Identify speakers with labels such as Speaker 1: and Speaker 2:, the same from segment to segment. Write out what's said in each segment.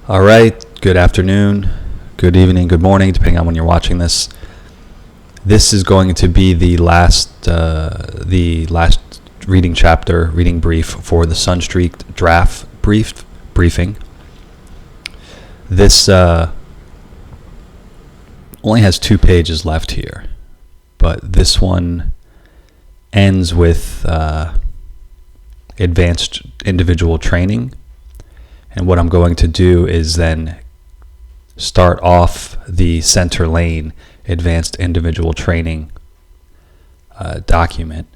Speaker 1: All right, good afternoon, good evening, good morning, depending on when you're watching this. This is going to be the last reading brief for the Sunstreaked draft briefing. This only has 2 pages left here, but this one ends with advanced individual training. And what I'm going to do is then start off the center lane advanced individual training document.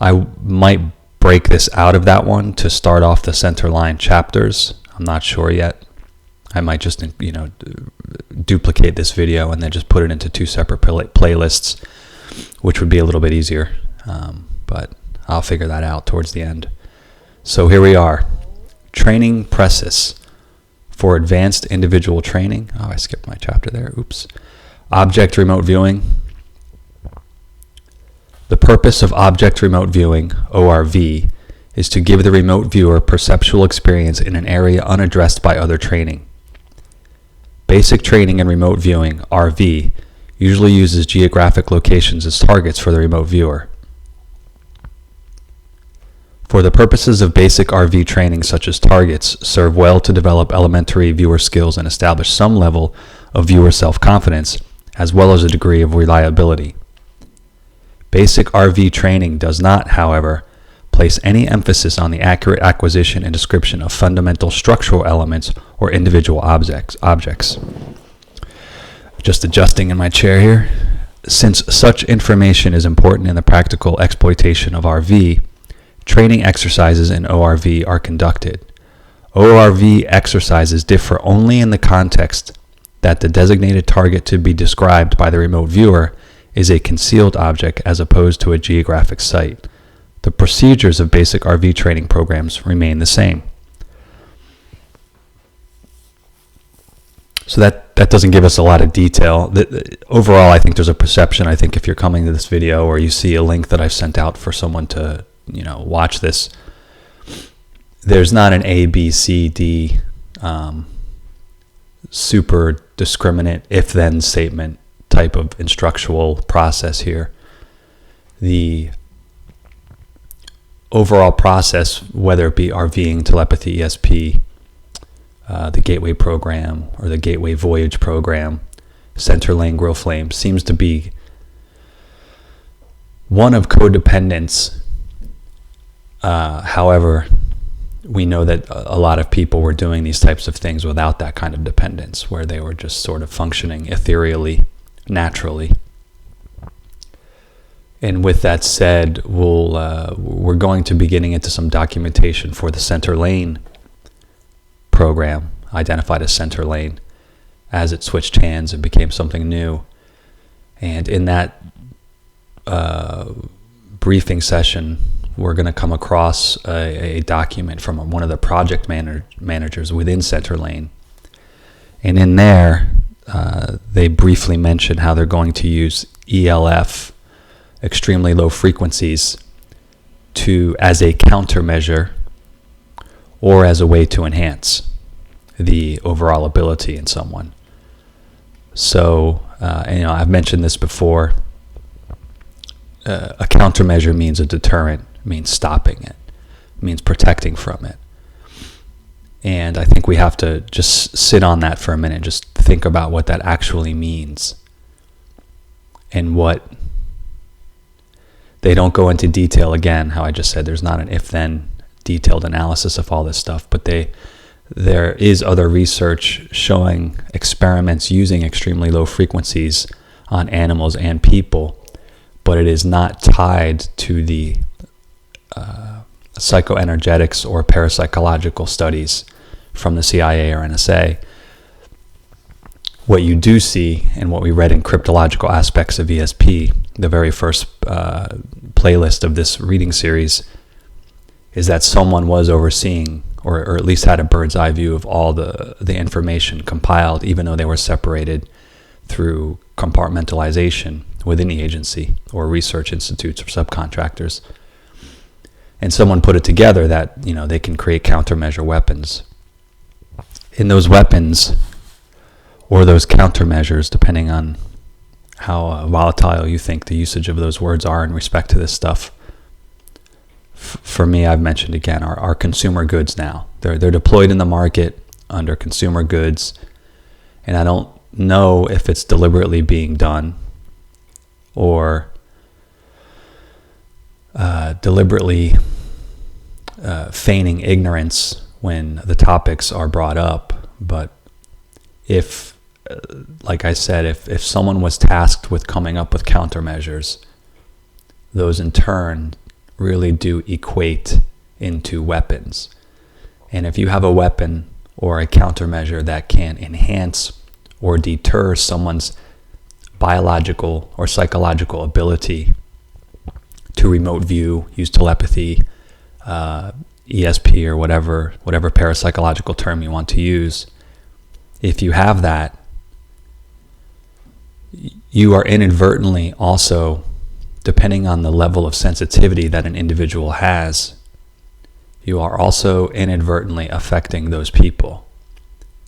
Speaker 1: I might break this out of that one to start off the center line chapters. I'm not sure yet. I might just duplicate this video and then just put it into 2 separate playlists, which would be a little bit easier. But I'll figure that out towards the end. So here we are. Training Precis for advanced individual training. Oh, I skipped my chapter there. Oops. Object remote viewing. The purpose of object remote viewing, ORV, is to give the remote viewer perceptual experience in an area unaddressed by other training. Basic training in remote viewing, RV, usually uses geographic locations as targets for the remote viewer. For the purposes of basic RV training, such as targets, serve well to develop elementary viewer skills and establish some level of viewer self-confidence, as well as a degree of reliability. Basic RV training does not, however, place any emphasis on the accurate acquisition and description of fundamental structural elements or individual objects. Just adjusting in my chair here. Since such information is important in the practical exploitation of RV, training exercises in ORV are conducted. ORV exercises differ only in the context that the designated target to be described by the remote viewer is a concealed object as opposed to a geographic site. The procedures of basic RV training programs remain the same. So that doesn't give us a lot of detail. Overall, I think there's a perception. I think if you're coming to this video or you see a link that I've sent out for someone to watch this, there's not an A, B, C, D super discriminate if-then statement type of instructional process here. The overall process, whether it be RVing, telepathy, ESP, the Gateway program or the Gateway Voyage program, Center Lane Grow Flame, seems to be one of codependence. However, we know that a lot of people were doing these types of things without that kind of dependence, where they were just sort of functioning ethereally, naturally. And with that said, we're going to be getting into some documentation for the Center Lane program, identified as Center Lane, as it switched hands and became something new. And in that briefing session, we're going to come across a document from one of the project managers within Center Lane. And in there, they briefly mention how they're going to use ELF, extremely low frequencies, as a countermeasure or as a way to enhance the overall ability in someone. So, I've mentioned this before. A countermeasure means a deterrent, means stopping it, means protecting from it. And I think we have to just sit on that for a minute, just think about what that actually means. And what they don't go into detail. Again, how I just said, there's not an if-then detailed analysis of all this stuff, but there is other research showing experiments using extremely low frequencies on animals and people, but it is not tied to the psychoenergetics or parapsychological studies from the CIA or NSA. What you do see, and what we read in Cryptological Aspects of ESP, the very first playlist of this reading series, is that someone was overseeing, or at least had a bird's eye view of all the information compiled, even though they were separated through compartmentalization within the agency or research institutes or subcontractors. And someone put it together that they can create countermeasure weapons. in those weapons or those countermeasures, depending on how volatile you think the usage of those words are in respect to this stuff. For me, I've mentioned again, are consumer goods now. They're deployed in the market under consumer goods, and I don't know if it's deliberately being done or deliberately feigning ignorance when the topics are brought up. But if, like I said, if someone was tasked with coming up with countermeasures, those in turn really do equate into weapons. And if you have a weapon or a countermeasure that can enhance or deter someone's biological or psychological ability to remote view, use telepathy, ESP, or whatever parapsychological term you want to use, if you have that, you are inadvertently also, depending on the level of sensitivity that an individual has, you are also inadvertently affecting those people.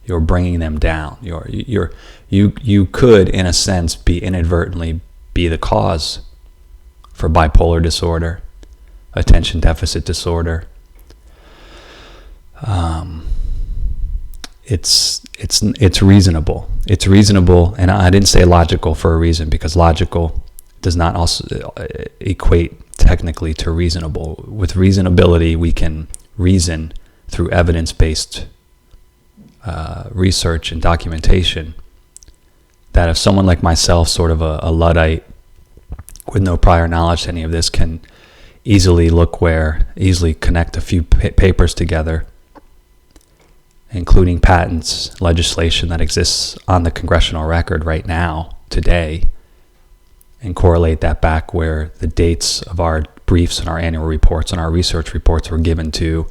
Speaker 1: You're bringing them down. You could, in a sense, inadvertently be the cause for bipolar disorder, attention deficit disorder. It's reasonable. It's reasonable, and I didn't say logical for a reason, because logical does not also equate technically to reasonable. With reasonability, we can reason through evidence-based research and documentation that if someone like myself, sort of a Luddite with no prior knowledge to any of this, can easily connect a few papers together, including patents, legislation that exists on the congressional record right now, today, and correlate that back where the dates of our briefs and our annual reports and our research reports were given to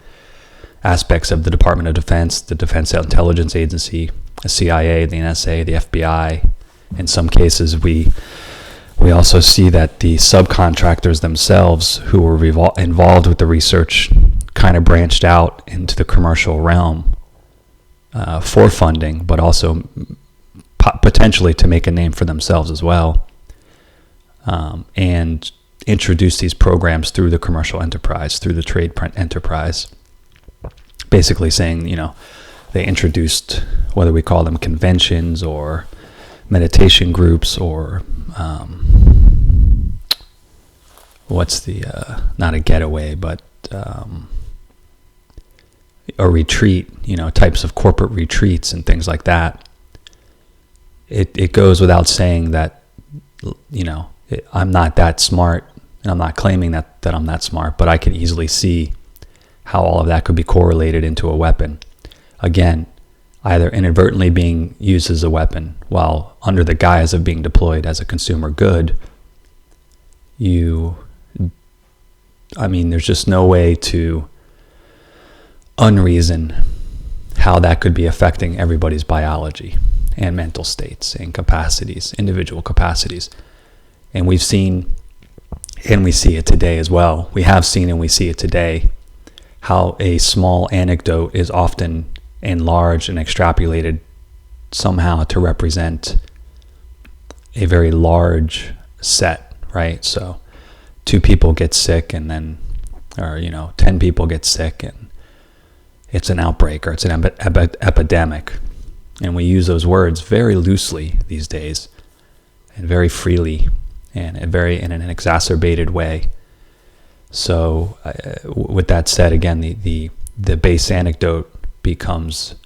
Speaker 1: aspects of the Department of Defense, the Defense Intelligence Agency, the CIA, the NSA, the FBI. In some cases, we also see that the subcontractors themselves who were involved with the research kind of branched out into the commercial realm for funding, but also potentially to make a name for themselves as well, and introduce these programs through the commercial enterprise, through the trade print enterprise. Basically saying, they introduced, whether we call them conventions or meditation groups or not a getaway, but a retreat, types of corporate retreats and things like that. It goes without saying that, I'm not that smart, and I'm not claiming that I'm that smart, but I can easily see how all of that could be correlated into a weapon. Again, either inadvertently being used as a weapon while under the guise of being deployed as a consumer good. There's just no way to unreason how that could be affecting everybody's biology and mental states and capacities, individual capacities. And we've seen, and we see it today as well. We have seen and we see it today, how a small anecdote is often enlarged and extrapolated somehow to represent a very large set, right? So 2 people get sick and then, 10 people get sick and it's an outbreak or it's an epidemic. And we use those words very loosely these days and very freely and in an exacerbated way. So with that said, again, the base anecdote becomes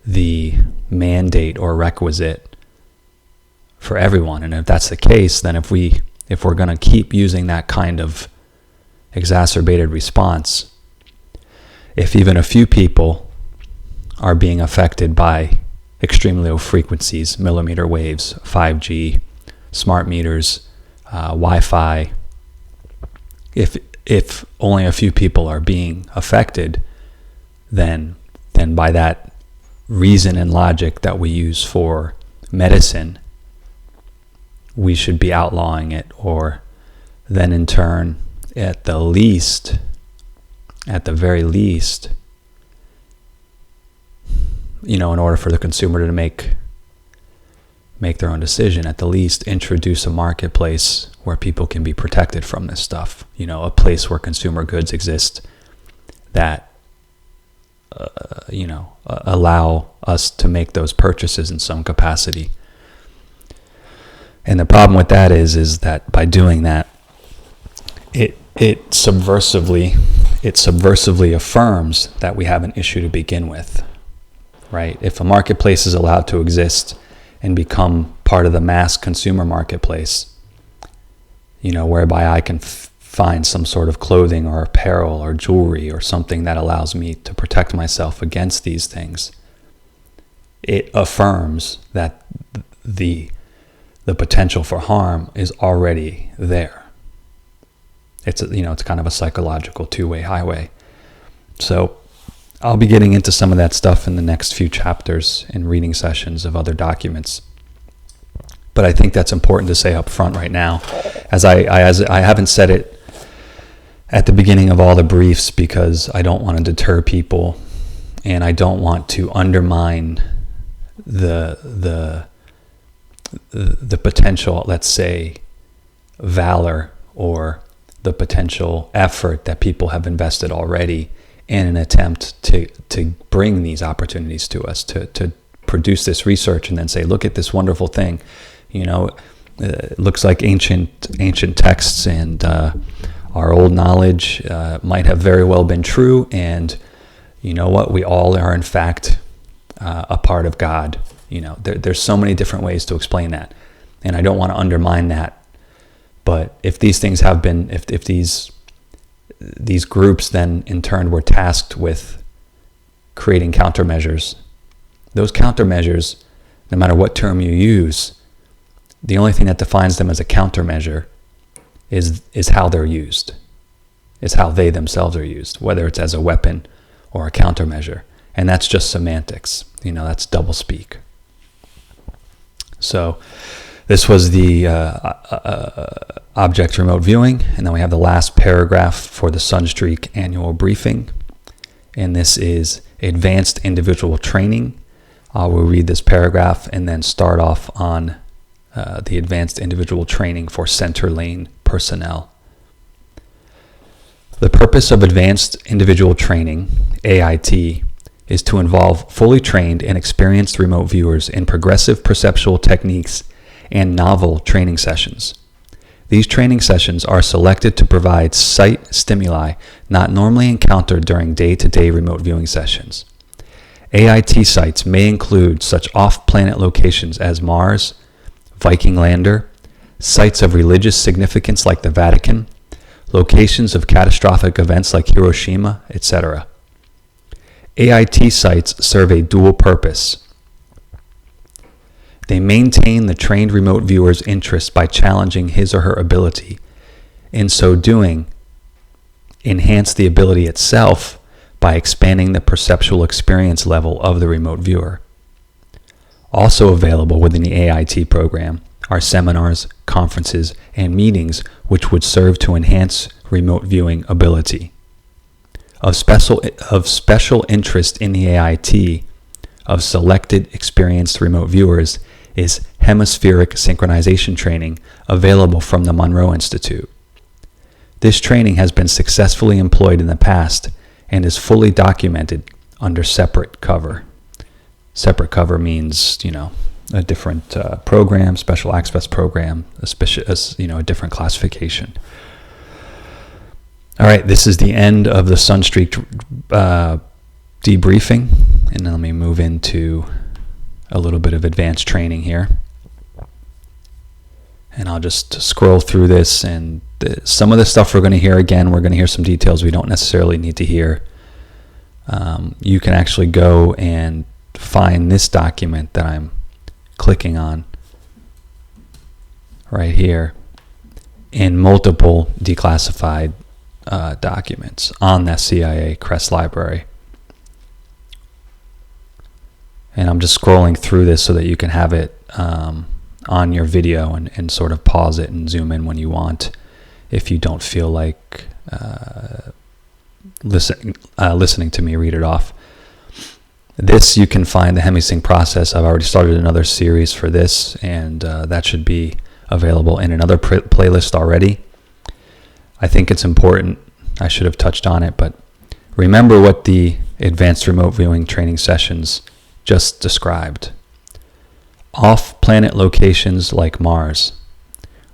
Speaker 1: the mandate or requisite for everyone. And if that's the case, then if we're going to keep using that kind of exacerbated response, if even a few people are being affected by extremely low frequencies, millimeter waves, 5G, smart meters, Wi-Fi, if only a few people are being affected, then by that reason and logic that we use for medicine, we should be outlawing it, or then in turn, at the very least, in order for the consumer to make their own decision, at the least introduce a marketplace where people can be protected from this stuff. A place where consumer goods exist that, allow us to make those purchases in some capacity. And the problem with that is that by doing that, it subversively affirms that we have an issue to begin with, right? If a marketplace is allowed to exist and become part of the mass consumer marketplace, whereby I can find some sort of clothing or apparel or jewelry or something that allows me to protect myself against these things, it affirms that the potential for harm is already there. It's kind of a psychological two-way highway. So I'll be getting into some of that stuff in the next few chapters in reading sessions of other documents. But I think that's important to say up front right now, as I haven't said it at the beginning of all the briefs, because I don't want to deter people, and I don't want to undermine the potential, let's say, valor or the potential effort that people have invested already in an attempt to bring these opportunities to us, to produce this research and then say, look at this wonderful thing. It looks like ancient texts and our old knowledge might have very well been true, and you know what? We all are in fact a part of God. There's so many different ways to explain that, and I don't want to undermine that. But if these things have been, if these groups then in turn were tasked with creating countermeasures, those countermeasures, no matter what term you use, the only thing that defines them as a countermeasure is how they're used, is how they themselves are used, whether it's as a weapon or a countermeasure. And that's just semantics. That's doublespeak. So this was the object remote viewing, and then we have the last paragraph for the Sunstreak annual briefing, and this is advanced individual training. We'll read this paragraph and then start off on the advanced individual training for center lane personnel. The purpose of advanced individual training, AIT, is to involve fully trained and experienced remote viewers in progressive perceptual techniques and novel training sessions. These training sessions are selected to provide sight stimuli not normally encountered during day-to-day remote viewing sessions. AIT sites may include such off-planet locations as Mars, Viking Lander, sites of religious significance like the Vatican, locations of catastrophic events like Hiroshima, etc. AIT sites serve a dual purpose. They maintain the trained remote viewer's interest by challenging his or her ability. In so doing, enhance the ability itself by expanding the perceptual experience level of the remote viewer. Also available within the AIT program are seminars, conferences, and meetings which would serve to enhance remote viewing ability. Of special interest in the AIT of selected experienced remote viewers is hemispheric synchronization training available from the Monroe Institute. This training has been successfully employed in the past and is fully documented under separate cover. Separate cover means, a different program, special access program, a different classification. All right, this is the end of the Sunstreak debriefing, and then let me move into a little bit of advanced training here. And I'll just scroll through this, and some of the stuff we're going to hear again, we're going to hear some details we don't necessarily need to hear. You can actually go and find this document that I'm clicking on right here in multiple declassified documents on that CIA CREST library. And I'm just scrolling through this so that you can have it on your video and sort of pause it and zoom in when you want, if you don't feel like listening to me read it off. This, you can find the hemisync process. I've already started another series for this, and that should be available in another playlist already. I think it's important. I should have touched on it, but remember what the advanced remote viewing training sessions just described. Off-planet locations like Mars,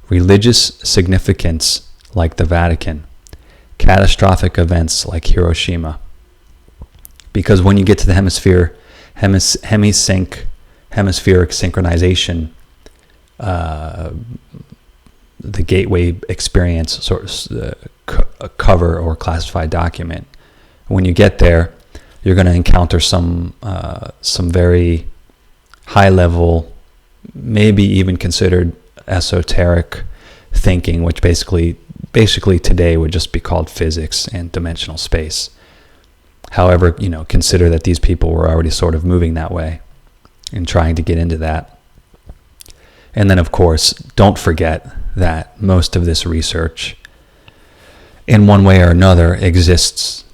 Speaker 1: religious significance like the Vatican, catastrophic events like Hiroshima. Because when you get to the hemispheric synchronization, the gateway experience sort of cover or classified document, when you get there, you're going to encounter some very high level, maybe even considered esoteric thinking, which basically today would just be called physics and dimensional space. However, consider that these people were already sort of moving that way and trying to get into that. And then, of course, don't forget that most of this research, in one way or another, exists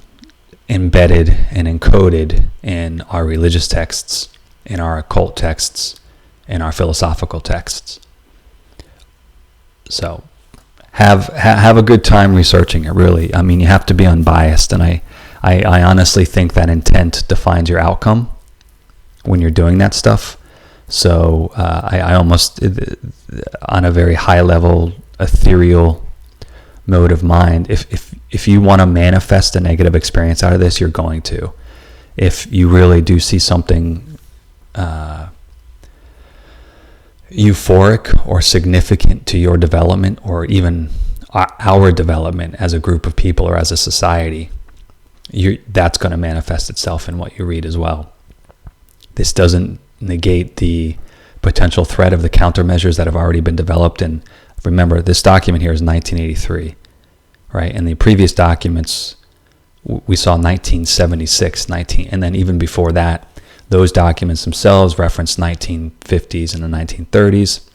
Speaker 1: embedded and encoded in our religious texts, in our occult texts, in our philosophical texts. So have a good time researching it, really. I mean, you have to be unbiased, and I honestly think that intent defines your outcome when you're doing that stuff. So I almost, on a very high level, ethereal mode of mind, if you want to manifest a negative experience out of this, you're going to. If you really do see something euphoric or significant to your development, or even our development as a group of people or as a society, that's going to manifest itself in what you read as well. This doesn't negate the potential threat of the countermeasures that have already been developed. And remember, this document here is 1983, right? And the previous documents, we saw 1976, and then even before that, those documents themselves referenced 1950s and the 1930s,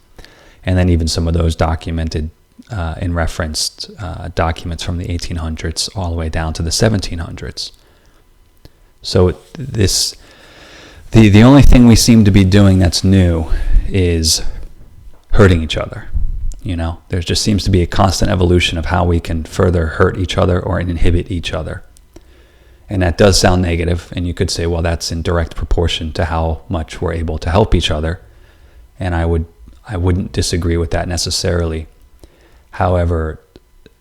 Speaker 1: and then even some of those documented and referenced documents from the 1800s all the way down to the 1700s. So the only thing we seem to be doing that's new is hurting each other. There just seems to be a constant evolution of how we can further hurt each other or inhibit each other. And that does sound negative, and you could say, well, that's in direct proportion to how much we're able to help each other. And I wouldn't disagree with that necessarily. However,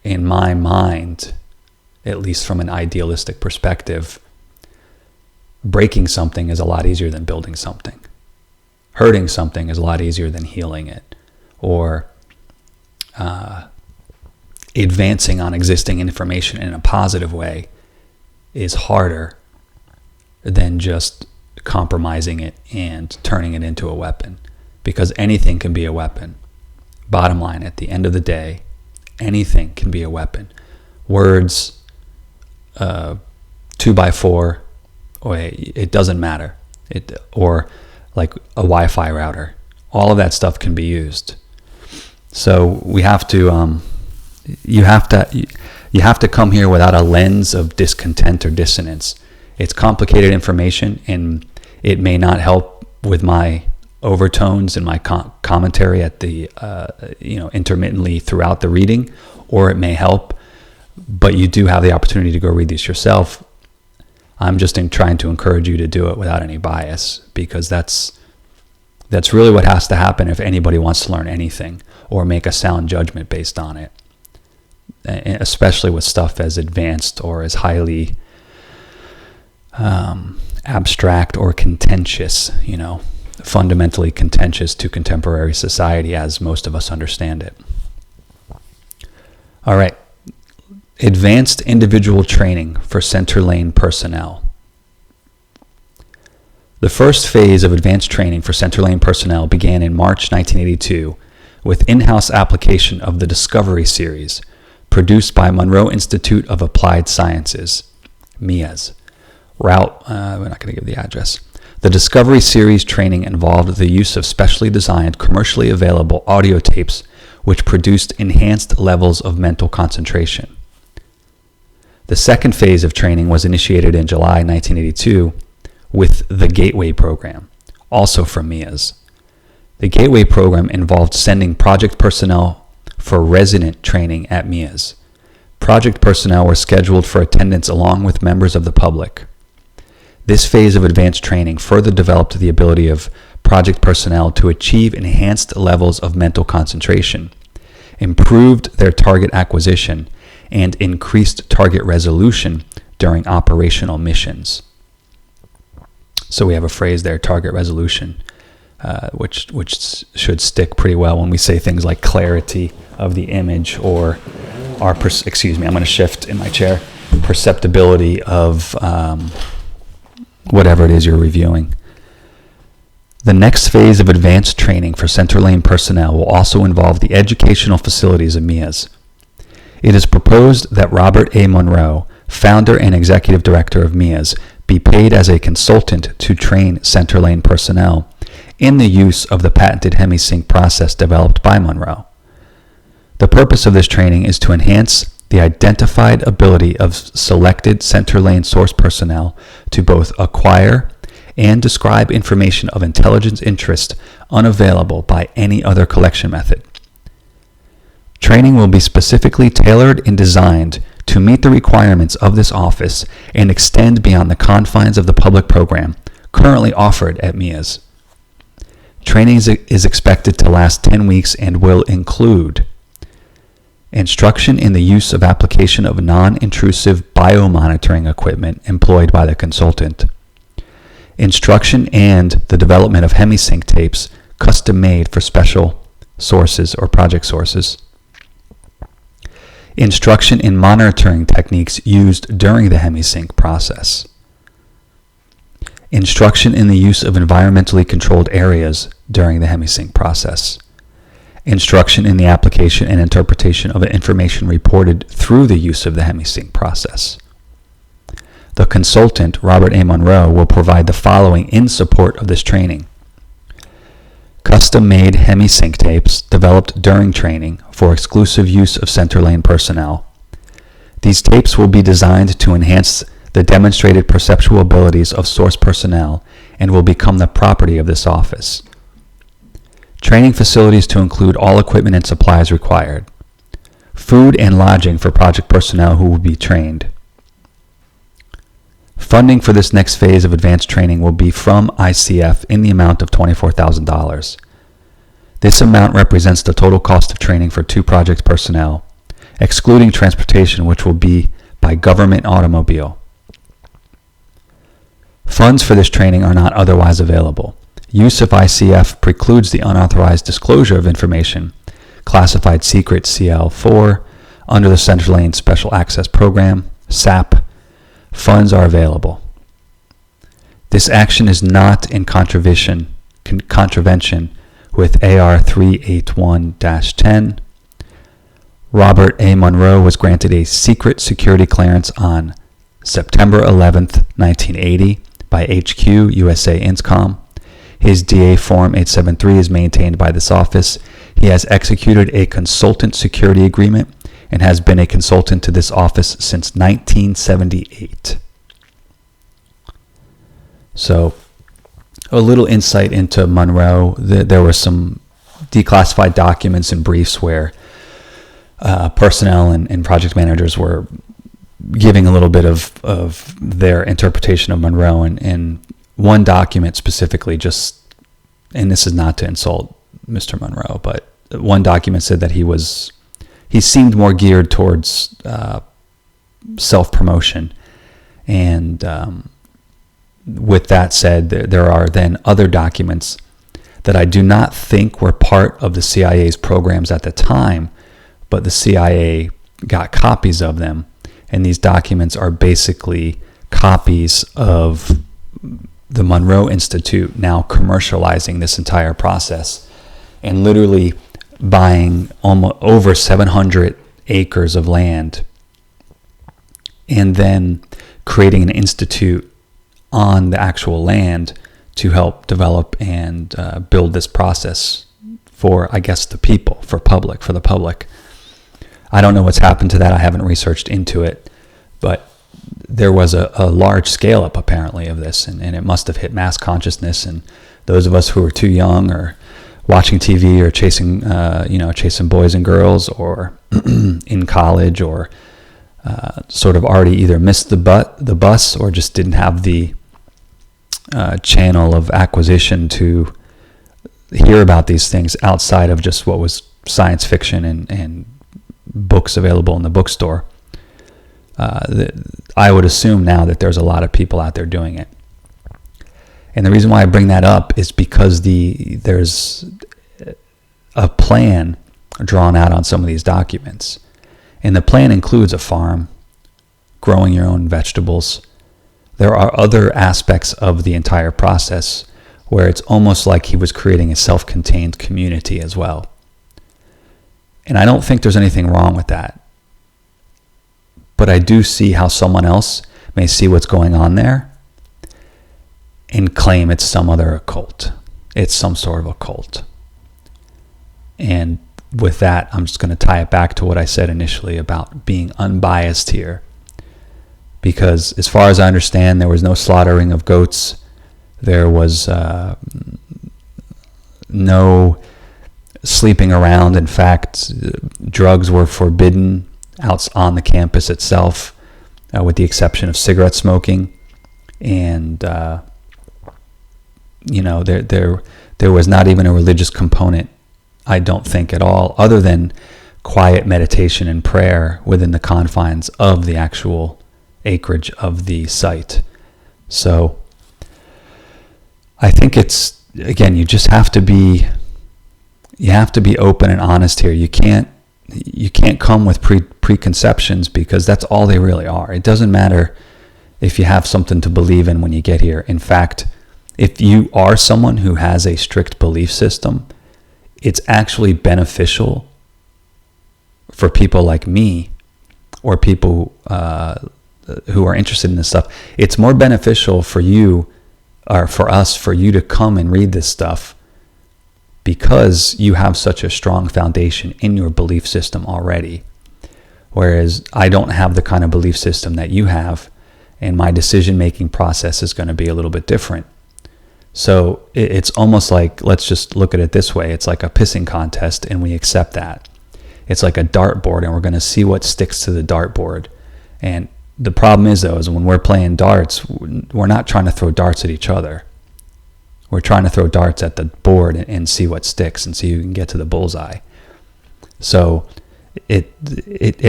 Speaker 1: in my mind, at least from an idealistic perspective, breaking something is a lot easier than building something. Hurting something is a lot easier than healing it, or advancing on existing information in a positive way is harder than just compromising it and turning it into a weapon, because anything can be a weapon. Bottom line, at the end of the day, anything can be a weapon. Words, 2x4, or it doesn't matter. Or like a Wi-Fi router. All of that stuff can be used. So we have to, you have to come here without a lens of discontent or dissonance. It's complicated information, and it may not help with my overtones and my commentary at the intermittently throughout the reading, or it may help, but you do have the opportunity to go read these yourself. I'm just trying to encourage you to do it without any bias, because that's really what has to happen if anybody wants to learn anything or make a sound judgment based on it, especially with stuff as advanced or as highly abstract or contentious, fundamentally contentious to contemporary society as most of us understand it. All right. Advanced individual training for center lane personnel. The first phase of advanced training for center lane personnel began in March 1982 with in-house application of the Discovery Series, produced by Monroe Institute of Applied Sciences, MIAS. We're not going to give the address. The Discovery Series training involved the use of specially designed, commercially available audio tapes which produced enhanced levels of mental concentration. The second phase of training was initiated in July 1982 with the Gateway program, also from MIAs. The Gateway program involved sending project personnel for resident training at MIAs. Project personnel were scheduled for attendance along with members of the public. This phase of advanced training further developed the ability of project personnel to achieve enhanced levels of mental concentration, improved their target acquisition, and increased target resolution during operational missions. So we have a phrase there, target resolution, which should stick pretty well when we say things like clarity of the image or I'm going to shift in my chair, perceptibility of whatever it is you're reviewing. The next phase of advanced training for center lane personnel will also involve the educational facilities of MIAs. It is proposed that Robert A. Monroe, founder and executive director of MIAs, be paid as a consultant to train center lane personnel in the use of the patented HemiSync process developed by Monroe. The purpose of this training is to enhance the identified ability of selected center lane source personnel to both acquire and describe information of intelligence interest unavailable by any other collection method. Training will be specifically tailored and designed to meet the requirements of this office and extend beyond the confines of the public program currently offered at MIAs. Training is expected to last 10 weeks and will include instruction in the use of application of non-intrusive biomonitoring equipment employed by the consultant, instruction and the development of HemiSync tapes custom-made for special sources or project sources, instruction in monitoring techniques used during the HemiSync process, instruction in the use of environmentally controlled areas during the HemiSync process, instruction in the application and interpretation of information reported through the use of the HemiSync process. The consultant, Robert A. Monroe, will provide the following in support of this training: custom-made HemiSync tapes developed during training for exclusive use of center lane personnel. These tapes will be designed to enhance the demonstrated perceptual abilities of source personnel and will become the property of this office. Training facilities to include all equipment and supplies required. Food and lodging for project personnel who will be trained. Funding for this next phase of advanced training will be from ICF in the amount of $24,000. This amount represents the total cost of training for 2 project personnel, excluding transportation, which will be by government automobile. Funds for this training are not otherwise available. Use of ICF precludes the unauthorized disclosure of information classified secret CL4 under the Center Lane Special Access Program, SAP. Funds are available. This action is not in contravention with AR 381-10. Robert A. Monroe was granted a secret security clearance on September 11th, 1980 by HQ USA Inscom. His DA Form 873 is maintained by this office. He has executed a consultant security agreement and has been a consultant to this office since 1978. So, a little insight into Monroe. There were some declassified documents and briefs where personnel and project managers were giving a little bit of their interpretation of Monroe, and one document specifically, and this is not to insult Mr. Monroe, but one document said that he seemed more geared towards self-promotion. And with that said, there are then other documents that I do not think were part of the CIA's programs at the time, but the CIA got copies of them. And these documents are basically copies of the Monroe Institute now commercializing this entire process and literally buying almost over 700 acres of land and then creating an institute on the actual land to help develop and build this process for, I guess, the people, for the public. I don't know what's happened to that. I haven't researched into it, but there was a large scale up apparently of this, and it must have hit mass consciousness, and those of us who were too young or watching TV or chasing boys and girls, or in college, or sort of already either missed the bus or just didn't have the channel of acquisition to hear about these things outside of just what was science fiction and books available in the bookstore. I would assume now that there's a lot of people out there doing it. And the reason why I bring that up is because there's a plan drawn out on some of these documents. And the plan includes a farm, growing your own vegetables. There are other aspects of the entire process where it's almost like he was creating a self-contained community as well. And I don't think there's anything wrong with that. But I do see how someone else may see what's going on there and claim it's some other occult. It's some sort of occult. And with that, I'm just going to tie it back to what I said initially about being unbiased here. Because as far as I understand, there was no slaughtering of goats. There was no sleeping around. In fact, drugs were forbidden out on the campus itself, with the exception of cigarette smoking. And there was not even a religious component, I don't think, at all, other than quiet meditation and prayer within the confines of the actual acreage of the site. So I think it's, again, you just have to be open and honest here. You can't come with preconceptions, because that's all they really are. It doesn't matter if you have something to believe in when you get here. In fact, if you are someone who has a strict belief system, it's actually beneficial for people like me, or people who are interested in this stuff. It's more beneficial for you, or for us, for you to come and read this stuff, because you have such a strong foundation in your belief system already. Whereas I don't have the kind of belief system that you have, and my decision-making process is going to be a little bit different. So it's almost like, let's just look at it this way. It's like a pissing contest, and we accept that. It's like a dartboard, and we're going to see what sticks to the dartboard. And the problem is, though, is when we're playing darts, we're not trying to throw darts at each other. We're trying to throw darts at the board and see what sticks, and see who can get to the bullseye. So it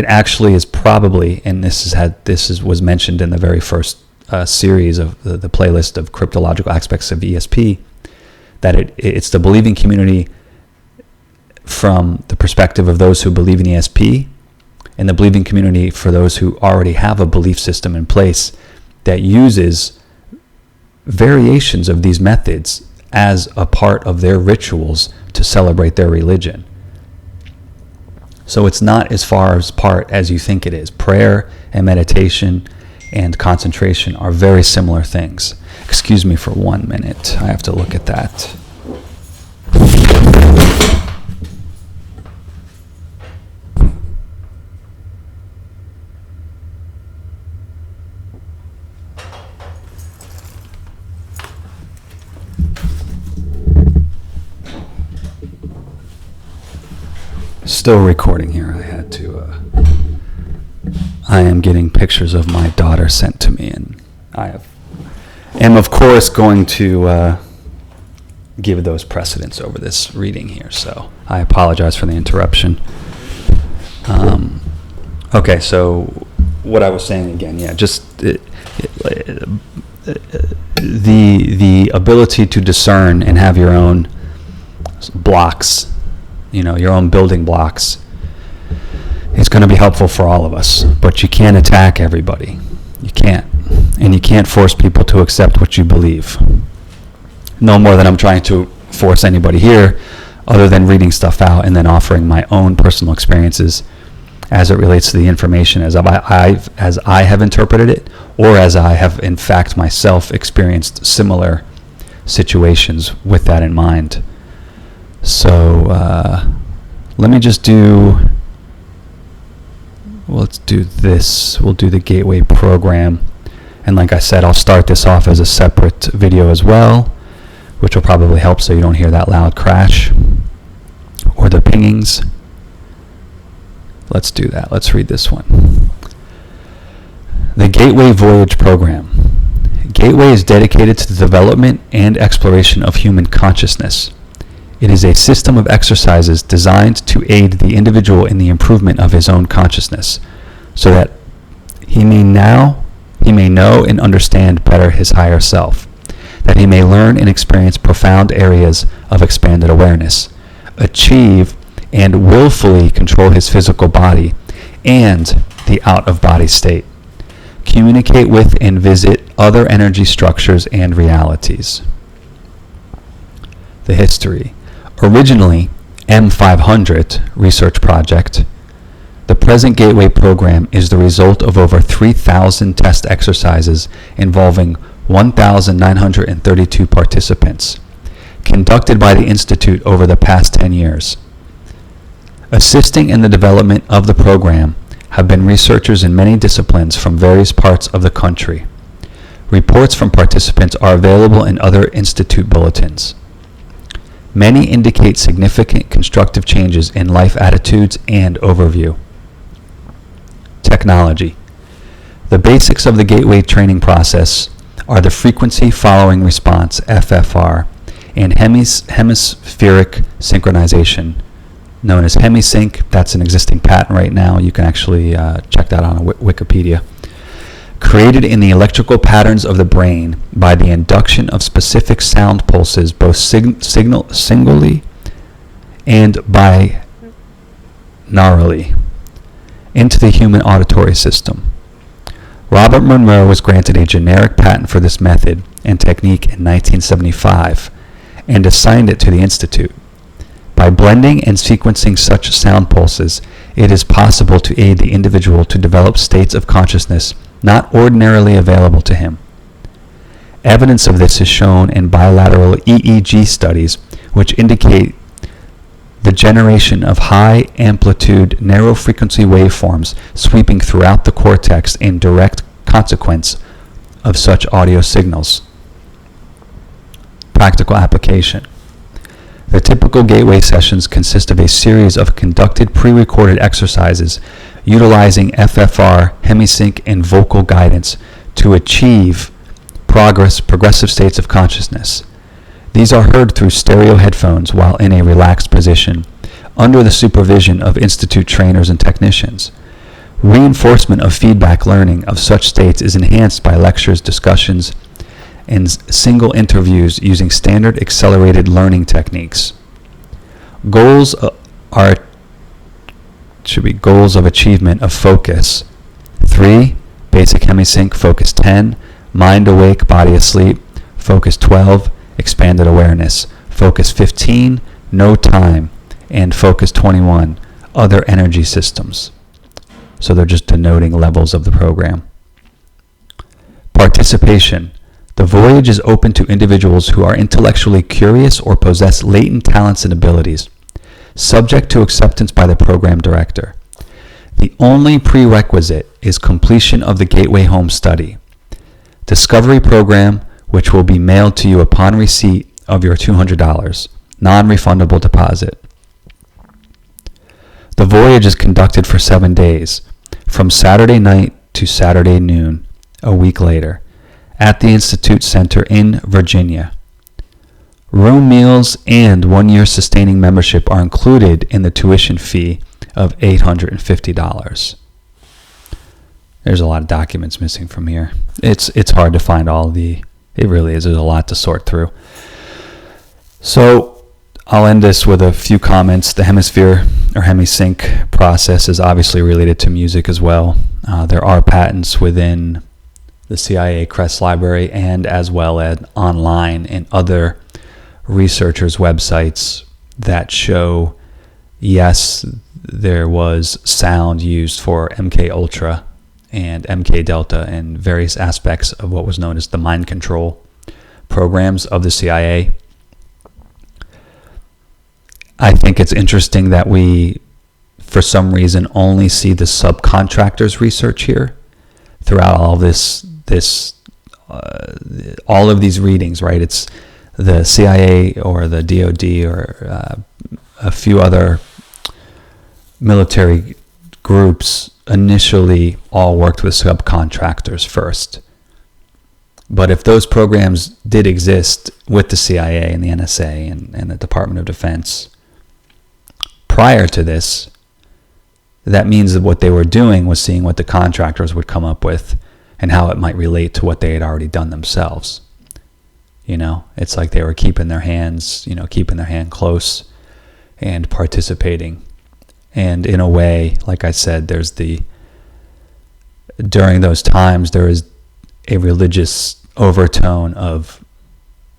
Speaker 1: actually is probably, and was mentioned in the very first series of the playlist of cryptological aspects of ESP, that it's the believing community from the perspective of those who believe in ESP, and the believing community for those who already have a belief system in place that uses variations of these methods as a part of their rituals to celebrate their religion. So it's not as far apart as you think it is. Prayer and meditation and concentration are very similar things. Excuse me for 1 minute. I have to look at that. Still recording here. I am getting pictures of my daughter sent to me, and I am of course going to give those precedence over this reading here. So I apologize for the interruption. Okay, so what I was saying again, just the ability to discern and have your own blocks, your own building blocks, is going to be helpful for all of us. But you can't attack everybody. You can't. And you can't force people to accept what you believe. No more than I'm trying to force anybody here, other than reading stuff out and then offering my own personal experiences as it relates to the information as I have interpreted it, or as I have in fact myself experienced similar situations with that in mind. So let me just let's do this. We'll do the gateway program. And like I said, I'll start this off as a separate video as well, which will probably help so you don't hear that loud crash or the pingings. Let's do that. Let's read this one. The Gateway Voyage Program. Gateway is dedicated to the development and exploration of human consciousness. It is a system of exercises designed to aid the individual in the improvement of his own consciousness, so that he may know and understand better his higher self, that he may learn and experience profound areas of expanded awareness, achieve and willfully control his physical body and the out-of-body state, communicate with and visit other energy structures and realities. The history. Originally, M500 research project, the present Gateway program is the result of over 3,000 test exercises involving 1,932 participants, conducted by the Institute over the past 10 years. Assisting in the development of the program have been researchers in many disciplines from various parts of the country. Reports from participants are available in other Institute bulletins. Many indicate significant constructive changes in life attitudes and overview. Technology. The basics of the Gateway training process are the frequency following response, FFR, and hemispheric synchronization, known as HemiSync. That's an existing patent right now. You can actually check that on Wikipedia. Created in the electrical patterns of the brain by the induction of specific sound pulses, both singly and binaurally, into the human auditory system. Robert Monroe was granted a generic patent for this method and technique in 1975 and assigned it to the Institute. By blending and sequencing such sound pulses, it is possible to aid the individual to develop states of consciousness not ordinarily available to him. Evidence of this is shown in bilateral EEG studies, which indicate the generation of high-amplitude, narrow-frequency waveforms sweeping throughout the cortex in direct consequence of such audio signals. Practical application. The typical Gateway sessions consist of a series of conducted pre-recorded exercises utilizing FFR, hemisync, and vocal guidance to achieve progressive states of consciousness. These are heard through stereo headphones while in a relaxed position, under the supervision of Institute trainers and technicians. Reinforcement of feedback learning of such states is enhanced by lectures, discussions, and single interviews using standard accelerated learning techniques. Goals should be goals of achievement of focus. 3, basic hemisync, focus 10, mind awake, body asleep, focus 12, expanded awareness, focus 15, no time, and focus 21, other energy systems. So they're just denoting levels of the program. Participation. The voyage is open to individuals who are intellectually curious or possess latent talents and abilities, subject to acceptance by the program director. The only prerequisite is completion of the Gateway Home Study Discovery Program, which will be mailed to you upon receipt of your $200, non-refundable deposit. The voyage is conducted for 7 days, from Saturday night to Saturday noon, a week later, at the Institute Center in Virginia. Room, meals, and 1-year sustaining membership are included in the tuition fee of $850. There's a lot of documents missing from here. It's hard to find it really is. There's a lot to sort through. So I'll end this with a few comments. The hemisphere or hemisync process is obviously related to music as well. There are patents within the CIA Crest Library and as well as online in other researchers' websites that show, yes, there was sound used for MK Ultra and MK Delta and various aspects of what was known as the mind control programs of the CIA. I think it's interesting that we, for some reason, only see the subcontractors' research here throughout all this this all of these readings, right? It's the CIA or the DoD or a few other military groups initially all worked with subcontractors first. But if those programs did exist with the CIA and the NSA and the Department of Defense prior to this, that means that what they were doing was seeing what the contractors would come up with and how it might relate to what they had already done themselves. It's like they were keeping their hand close and participating. And in a way, like I said, during those times, there is a religious overtone of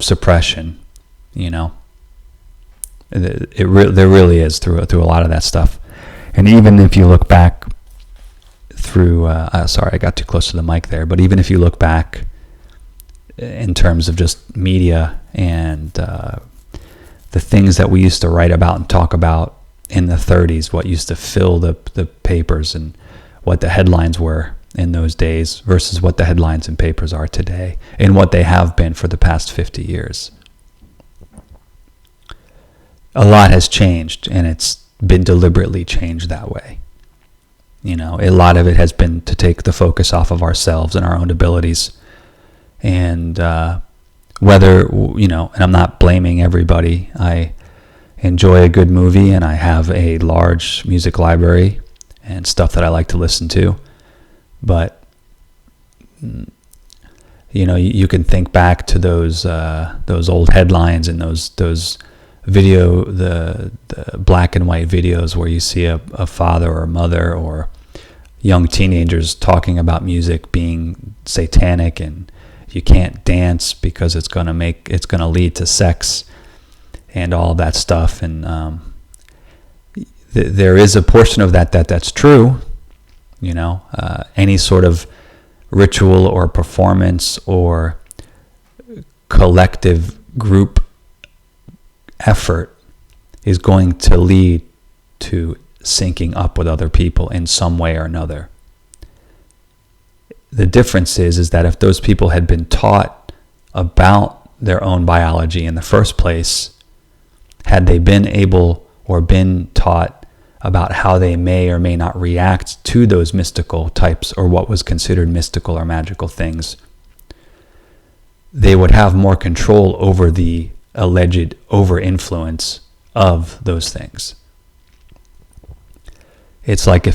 Speaker 1: suppression, there really is through a lot of that stuff. And even if you look back through, sorry, I got too close to the mic there, but even if you look back in terms of just media and the things that we used to write about and talk about in the 30s, what used to fill the papers and what the headlines were in those days versus what the headlines and papers are today and what they have been for the past 50 years. A lot has changed, and it's been deliberately changed that way. A lot of it has been to take the focus off of ourselves and our own abilities. And whether, and I'm not blaming everybody. I enjoy a good movie, and I have a large music library and stuff that I like to listen to. But, you can think back to those old headlines and those the black and white videos where you see a father or a mother or young teenagers talking about music being satanic and you can't dance because it's going to lead to sex and all that stuff. And there is a portion of that's true. Any sort of ritual or performance or collective group effort is going to lead to syncing up with other people in some way or another. The difference is that if those people had been taught about their own biology in the first place, had they been able or been taught about how they may or may not react to those mystical types or what was considered mystical or magical things, they would have more control over the alleged over-influence of those things. It's like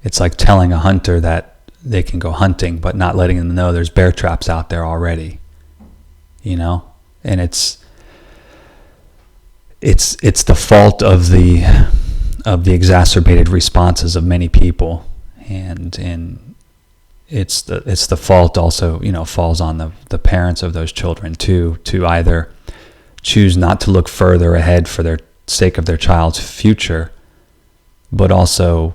Speaker 1: it's like telling a hunter that they can go hunting, but not letting them know there's bear traps out there already. And it's the fault of the exacerbated responses of many people, and it's the fault also falls on the parents of those children too, to either choose not to look further ahead for their sake of their child's future, but also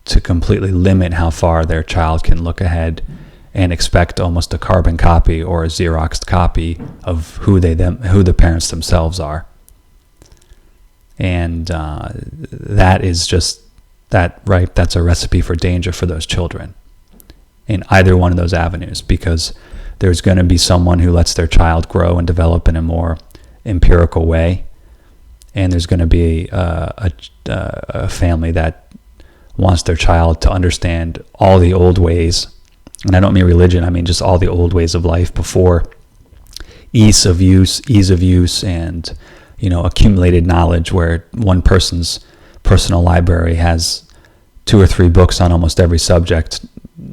Speaker 1: to completely limit how far their child can look ahead and expect almost a carbon copy or a Xeroxed copy of who the parents themselves are. And that is just that, right? That's a recipe for danger for those children in either one of those avenues, because there's going to be someone who lets their child grow and develop in a more empirical way, and there's going to be a family that wants their child to understand all the old ways. And I don't mean religion, I mean just all the old ways of life before ease of use and accumulated knowledge, where one person's personal library has 2 or 3 books on almost every subject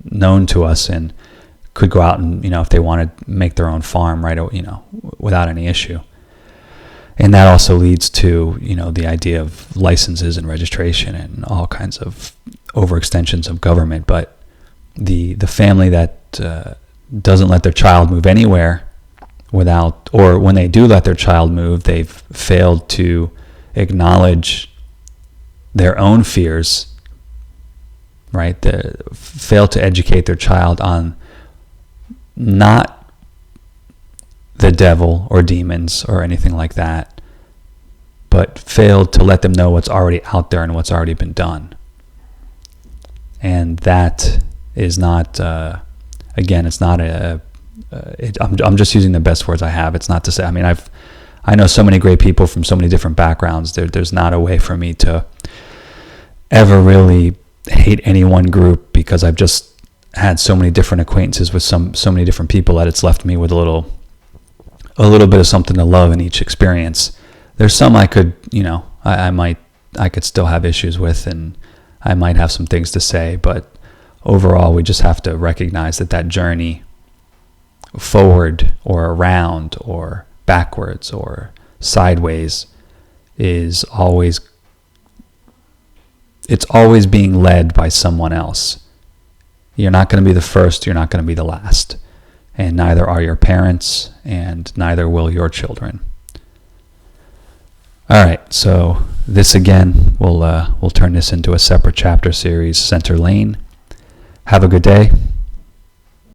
Speaker 1: known to us, and could go out and if they want to make their own farm, right, without any issue. And that also leads to the idea of licenses and registration and all kinds of overextensions of government. But the family that doesn't let their child move anywhere without, or when they do let their child move, they've failed to acknowledge their own fears, right? They fail to educate their child on not the devil or demons or anything like that, but failed to let them know what's already out there and what's already been done. And that is not, again, it's not I'm just using the best words I have. It's not to say, I know so many great people from so many different backgrounds. There's not a way for me to ever really hate any one group, because I've just had so many different acquaintances with so many different people that it's left me with a little bit of something to love in each experience. There's some I could, I could still have issues with, and I might have some things to say, but overall we just have to recognize that journey forward or around or backwards or sideways is always being led by someone else. You're not going to be the first, you're not going to be the last, and neither are your parents, and neither will your children. All right, so this again, we'll turn this into a separate chapter series, Center Lane. Have a good day.